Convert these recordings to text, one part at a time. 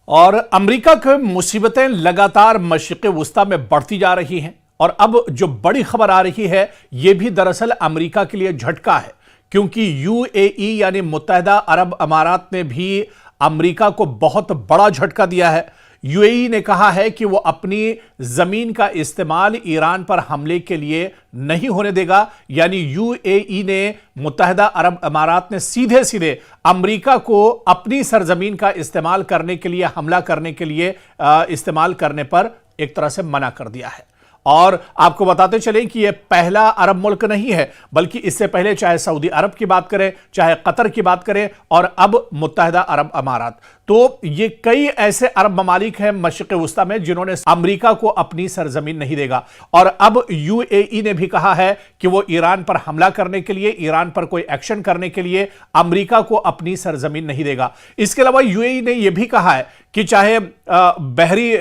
और अमेरिका की मुसीबतें लगातार मशरिक़ वुस्ता में बढ़ती जा रही हैं और अब जो बड़ी खबर आ रही है यह भी दरअसल अमेरिका के लिए झटका है, क्योंकि यूएई यानी मुत्तहिदा अरब अमारात ने भी अमेरिका को बहुत बड़ा झटका दिया है। यूएई ने कहा है कि वो अपनी जमीन का इस्तेमाल ईरान पर हमले के लिए नहीं होने देगा। यानी यूएई ने, मुत्तहिदा अरब अमारात ने सीधे सीधे अमेरिका को अपनी सरजमीन का इस्तेमाल करने के लिए, हमला करने के लिए इस्तेमाल करने पर एक तरह से मना कर दिया है। और आपको बताते चलें कि यह पहला अरब मुल्क नहीं है, बल्कि इससे पहले चाहे सऊदी अरब की बात करें, चाहे कतर की बात करें और अब मुत्तहिदा अरब अमारात, तो ये कई ऐसे अरब ममालिक हैं मशरिक़ वुस्ता में जिन्होंने अमेरिका को अपनी सरजमीन नहीं देगा। और अब यूएई ने भी कहा है कि वो ईरान पर हमला करने के लिए, ईरान पर कोई एक्शन करने के लिए अमेरिका को अपनी सरजमीन नहीं देगा। इसके अलावा यूएई ने यह भी कहा है कि चाहे बहरी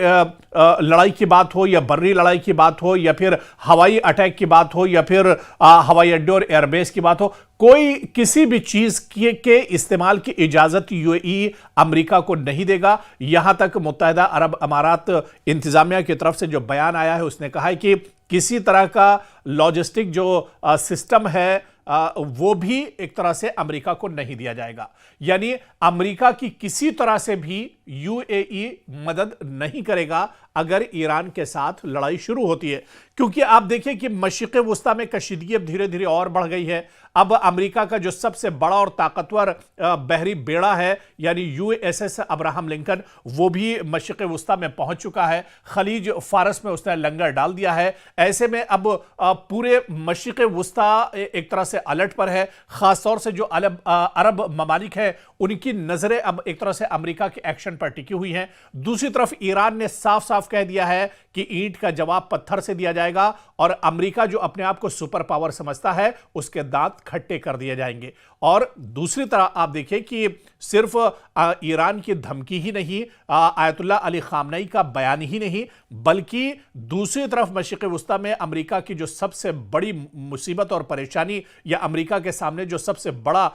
लड़ाई की बात हो या बर्री लड़ाई की बात हो या फिर हवाई अटैक की बात हो या फिर हवाई अड्डे और एयरबेस की बात हो, कोई किसी भी चीज के इस्तेमाल की इजाजत यूएई अमेरिका को नहीं देगा। यहां तक मुत्तहिदा अरब अमारात इंतजामिया की तरफ से जो बयान आया है उसने कहा है कि किसी तरह का लॉजिस्टिक जो सिस्टम है वो भी एक तरह से अमेरिका को नहीं दिया जाएगा। यानी अमेरिका की किसी तरह से भी यूएई मदद नहीं करेगा अगर ईरान के साथ लड़ाई शुरू होती है, क्योंकि आप देखिए कि मशरिक़ वुस्ता में कशीदगी अब धीरे धीरे और बढ़ गई है। अब अमेरिका का जो सबसे बड़ा और ताकतवर बहरी बेड़ा है यानी यूएसएस अब्राहम लिंकन, वो भी मशरिक़ वुस्ता में पहुंच चुका है। खलीज फारस में उसने लंगर डाल दिया है। ऐसे में अब पूरे मशरिक़ वुस्ता एक तरह से अलर्ट पर है। खासतौर से जो अरब ममालिक है उनकी नजरें अब एक तरह से अमेरिका के एक्शन पर टिकी हुई हैं। दूसरी तरफ ईरान ने साफ साफ कह दिया है कि ईंट का जवाब पत्थर से दिया जाएगा और अमेरिका जो अपने आप को सुपर पावर समझता है उसके दांत खट्टे कर दिए जाएंगे। और दूसरी तरफ आप देखिए कि सिर्फ ईरान की धमकी ही नहीं, आयतुल्लाह अली खामनेई का बयान ही नहीं, बल्कि दूसरी तरफ मशरिक़ वुस्ता में अमेरिका की जो सबसे बड़ी मुसीबत और परेशानी या अमेरिका के सामने जो सबसे बड़ा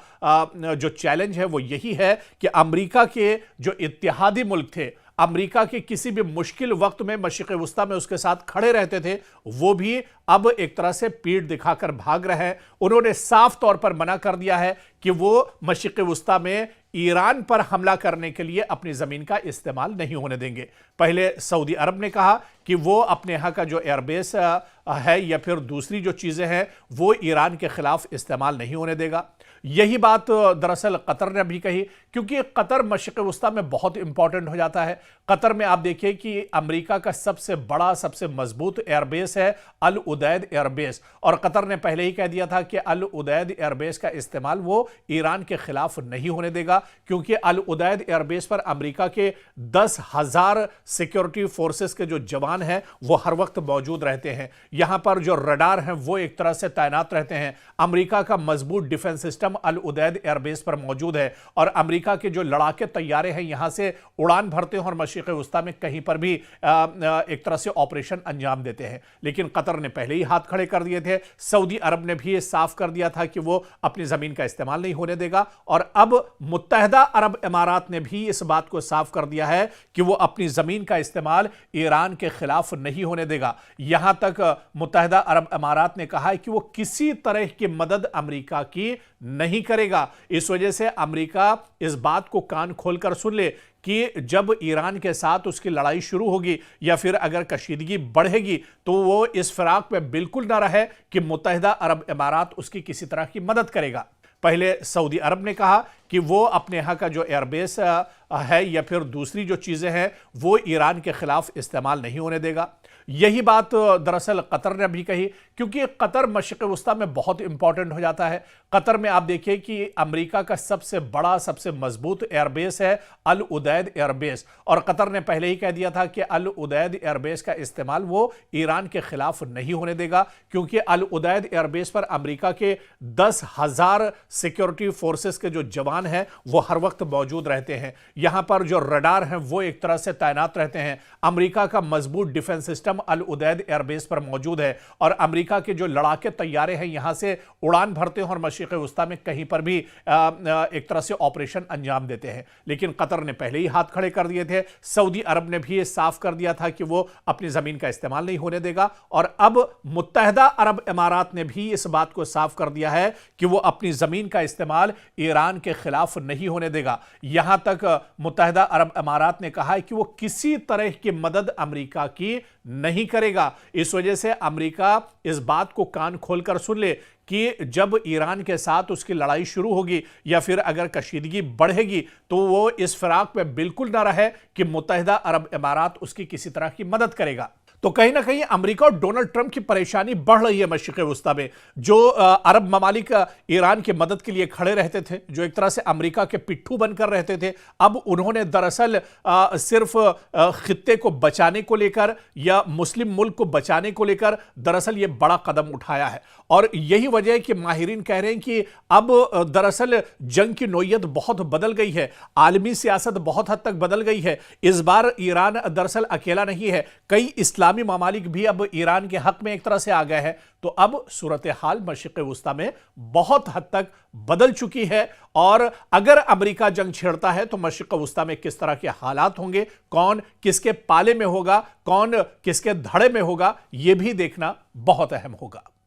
जो चैलेंज है वो यही है कि अमेरिका के जो इत्तेहादी मुल्क थे, अमेरिका के किसी भी मुश्किल वक्त में मशरिक़ वुस्ता में उसके साथ खड़े रहते थे, वो भी अब एक तरह से पीठ दिखाकर भाग रहे हैं। उन्होंने साफ तौर पर मना कर दिया है कि वो मशरिक़ वुस्ता में ईरान पर हमला करने के लिए अपनी जमीन का इस्तेमाल नहीं होने देंगे। पहले सऊदी अरब ने कहा कि वो अपने यहाँ का जो एयरबेस है या फिर दूसरी जो चीजें हैं वो ईरान के खिलाफ इस्तेमाल नहीं होने देगा। यही बात दरअसल कतर ने भी कही, क्योंकि कतर मशरिक़ वुस्ता में बहुत इंपॉर्टेंट हो जाता है। कतर में आप देखिए कि अमेरिका का सबसे बड़ा, सबसे मजबूत एयरबेस है अल उदैद एयरबेस, और कतर ने पहले ही कह दिया था कि अल उदैद एयरबेस का इस्तेमाल वो ईरान के खिलाफ नहीं होने देगा, क्योंकि अल उदैद एयरबेस पर अमेरिका के 10,000 सिक्योरिटी फोर्सेस के जो जवान हैं वो हर वक्त मौजूद रहते हैं। यहां पर जो रडार हैं वो एक तरह से तैनात रहते हैं। अमेरिका का मजबूत डिफेंस सिस्टम अल उदैद एयरबेस पर मौजूद है और अमेरिका के जो लड़ाके तैयारे हैं यहां से उड़ान भरते हैं और मशरिक़ वुस्ता में कहीं पर भी एक तरह से ऑपरेशन अंजाम देते हैं। लेकिन कतर ने पहले ही हाथ खड़े कर दिए थे। सऊदी अरब ने भी ये साफ कर दिया था कि वो अपनी जमीन का इस्तेमाल नहीं होने देगा, और अब मुत्तहिदा अरब अमारात ने भी इस बात को साफ कर दिया है कि वो अपनी जमीन का इस्तेमाल ईरान के खिलाफ नहीं होने देगा। यहां तक मुत्तहिदा अरब अमारात ने कहा है कि वो किसी तरह की मदद अमेरिका की नहीं करेगा। इस वजह से अमेरिका इस बात को कान खोलकर सुन ले कि जब ईरान के साथ उसकी लड़ाई शुरू होगी या फिर अगर कशीदगी बढ़ेगी तो वो इस फिराक में बिल्कुल ना रहे कि मुत्तहिदा अरब अमारात उसकी किसी तरह की मदद करेगा। पहले सऊदी अरब ने कहा कि वो अपने यहाँ का जो एयरबेस है या फिर दूसरी जो चीज़ें हैं वो ईरान के खिलाफ इस्तेमाल नहीं होने देगा। यही बात दरअसल कतर ने भी कही, क्योंकि कतर मशरिक़ वुस्ता में बहुत इंपॉर्टेंट हो जाता है। कतर में आप देखिए कि अमेरिका का सबसे बड़ा, सबसे मजबूत एयरबेस है अल उदैद एयरबेस, और कतर ने पहले ही कह दिया था कि अल उदैद एयरबेस का इस्तेमाल वो ईरान के खिलाफ नहीं होने देगा, क्योंकि अल उदैद एयरबेस पर अमेरिका के 10,000 सिक्योरिटी फोर्सेस के जो जवान हैं वो हर वक्त मौजूद रहते हैं। यहां पर जो रडार हैं वो एक तरह से तैनात रहते हैं। अमेरिका का मजबूत डिफेंस सिस्टम अल उदैद एयरबेस पर मौजूद है और अमेरिका अमेरिका के जो लड़ाके तैयारे हैं यहां से उड़ान भरते हैं और मशरिक़ वुस्ता में कहीं पर भी एक तरह से ऑपरेशन अंजाम देते हैं। लेकिन कतर ने पहले ही हाथ खड़े कर दिए थे। सऊदी अरब ने भी ये साफ कर दिया था कि वो अपनी जमीन का इस्तेमाल नहीं होने देगा, और अब मुत्तहदा अरब इमारात ने भी इस बात को साफ कर दिया है कि वो अपनी जमीन का इस्तेमाल ईरान के खिलाफ नहीं होने देगा। यहां तक मुत्तहदा अरब इमारात ने कहा है कि वो किसी तरह की मदद अमेरिका की नहीं करेगा। इस वजह से अमेरिका इस बात को कान खोलकर सुन ले कि जब ईरान के साथ उसकी लड़ाई शुरू होगी या फिर अगर कशीदगी बढ़ेगी तो वो इस फिराक में बिल्कुल ना रहे कि मुत्तहदा अरब इमारात उसकी किसी तरह की मदद करेगा। तो कहीं ना कहीं अमेरिका और डोनाल्ड ट्रंप की परेशानी बढ़ रही है मशरिक़ वुस्ता में। जो अरब ममालिक ईरान की मदद के लिए खड़े रहते थे, जो एक तरह से अमेरिका के पिट्ठू बनकर रहते थे, अब उन्होंने दरअसल सिर्फ खित्ते को बचाने को लेकर या मुस्लिम मुल्क को बचाने को लेकर दरअसल ये बड़ा कदम उठाया है। और यही वजह है कि माहिरीन कह रहे हैं कि अब दरअसल जंग की नोयत बहुत बदल गई है, आलमी सियासत बहुत हद तक बदल गई है। इस बार ईरान दरअसल अकेला नहीं है, कई इस्लामी ममालिक भी अब ईरान के हक में एक तरह से आ गए हैं। तो अब सूरत हाल मशरिक़ वुस्ता में बहुत हद तक बदल चुकी है, और अगर अमेरिका जंग छेड़ता है तो मशरिक़ वुस्ता में किस तरह के हालात होंगे, कौन किसके पाले में होगा, कौन किसके धड़े में होगा, यह भी देखना बहुत अहम होगा।